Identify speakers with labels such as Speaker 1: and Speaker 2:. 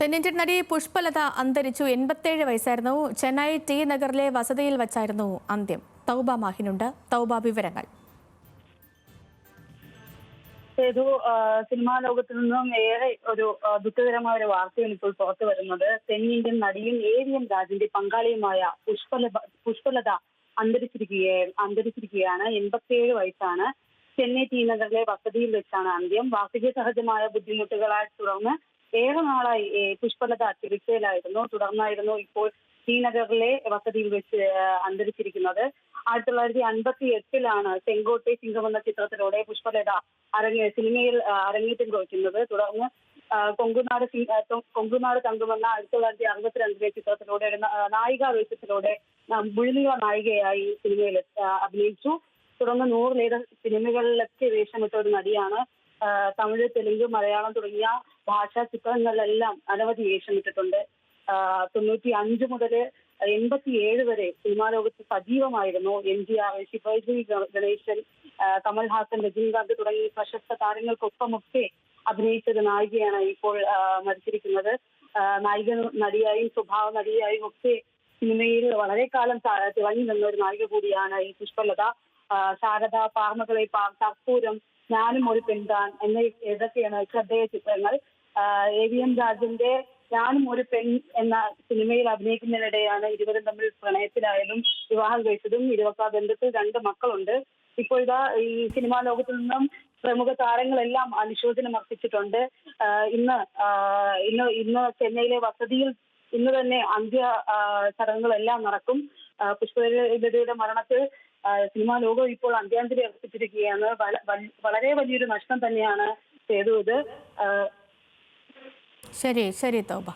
Speaker 1: തെന്നിന്ത്യൻ നടി പുഷ്പലത അന്തരിച്ചു. 87 വയസ്സായിരുന്നു. ചെന്നൈ ടി നഗറിലെ വസതിയിൽ വച്ചായിരുന്നു അന്ത്യം. തൗബ മാഹിനുണ്ട്. തൗബ, വിവരങ്ങൾ.
Speaker 2: സിനിമാ ലോകത്തു നിന്നും ഏറെ ഒരു ദുഃഖകരമായ ഒരു വാർത്തയാണ് ഇപ്പോൾ പുറത്തു വരുന്നത്. തെന്നിന്ത്യൻ നടിയും AVM രാജിന്റെ പങ്കാളിയുമായ പുഷ്പലത അന്തരിച്ചിരിക്കുകയാണ്. 87 വയസ്സാണ്. ചെന്നൈ ടി നഗറിലെ വസതിയിൽ വെച്ചാണ് അന്ത്യം. വാർദ്ധക്യ സഹജമായ ബുദ്ധിമുട്ടുകളെ തുടർന്ന് ഏറെ നാളായി പുഷ്പലത ചികിത്സയിലായിരുന്നു. തുടർന്നായിരുന്നു ഇപ്പോൾ ശ്രീനഗറിലെ വസതിയിൽ വെച്ച് അന്തരിച്ചിരിക്കുന്നത്. 1958 ചെങ്കോട്ടെ സിംഗം എന്ന ചിത്രത്തിലൂടെ പുഷ്പലത സിനിമയിൽ അരങ്ങേറ്റം കുറിക്കുന്നത്. തുടർന്ന് കൊങ്കുനാട് തങ്കുമെന്ന 1962 ചിത്രത്തിലൂടെ നായികാ വേഷത്തിലൂടെ മുഴുനീള നായികയായി സിനിമയിൽ അഭിനയിച്ചു. തുടർന്ന് 100 സിനിമകളിലൊക്കെ വേഷമിട്ട ഒരു നടിയാണ്. തമിഴ്, തെലുങ്ക്, മലയാളം തുടങ്ങിയ ഭാഷാ ചിത്രങ്ങളിലെല്ലാം അനവധി വേഷമിട്ടിട്ടുണ്ട്. 95 മുതൽ 87 വരെ സിനിമാ ലോകത്ത് സജീവമായിരുന്നു. MGR, ശിവാജി ഗണേശൻ, കമൽഹാസൻ, രജനീകാന്ത് തുടങ്ങി പ്രശസ്ത താരങ്ങൾക്കൊപ്പമൊക്കെ അഭിനയിച്ചൊരു നായികയാണ് ഇപ്പോൾ മരിച്ചിരിക്കുന്നത്. നടിയായും സ്വഭാവ നടിയായും ഒക്കെ സിനിമയിൽ വളരെ കാലം തിളങ്ങി നിന്ന ഒരു നായിക കൂടിയാണ് ഈ പുഷ്പലത. ശാരദ, പാർമകളെ, കർപ്പൂരം, ഞാനും ഒരു പെൺതാൻ ഇതൊക്കെയാണ് ശ്രദ്ധേയ ചിത്രങ്ങൾ. AVM രാജിന്റെ ഞാനും ഒരു പെൺ എന്ന സിനിമയിൽ അഭിനയിക്കുന്നതിനിടെയാണ് ഇരുവരും തമ്മിൽ പ്രണയത്തിലായാലും വിവാഹം കഴിച്ചതും. ഇരുവർക്കാ ബന്ധത്തിൽ 2 മക്കളുണ്ട്. ഇപ്പോൾ ഇതാ ഈ സിനിമാ ലോകത്തു നിന്നും പ്രമുഖ താരങ്ങളെല്ലാം അനുശോചനം അർപ്പിച്ചിട്ടുണ്ട്. ഇന്ന് ചെന്നൈയിലെ വസതിയിൽ ഇന്ന് തന്നെ അന്ത്യ ചടങ്ങുകളെല്ലാം നടക്കും. പുഷ്പലതയുടെ മരണത്തിൽ സിനിമാ ലോകം ഇപ്പോൾ അന്ത്യാഞ്ജലി അർപ്പിച്ചിരിക്കുകയാണ്. വളരെ വലിയൊരു നഷ്ടം തന്നെയാണ് ചെയ്തത്.
Speaker 1: ശരി ശരി തൗബ.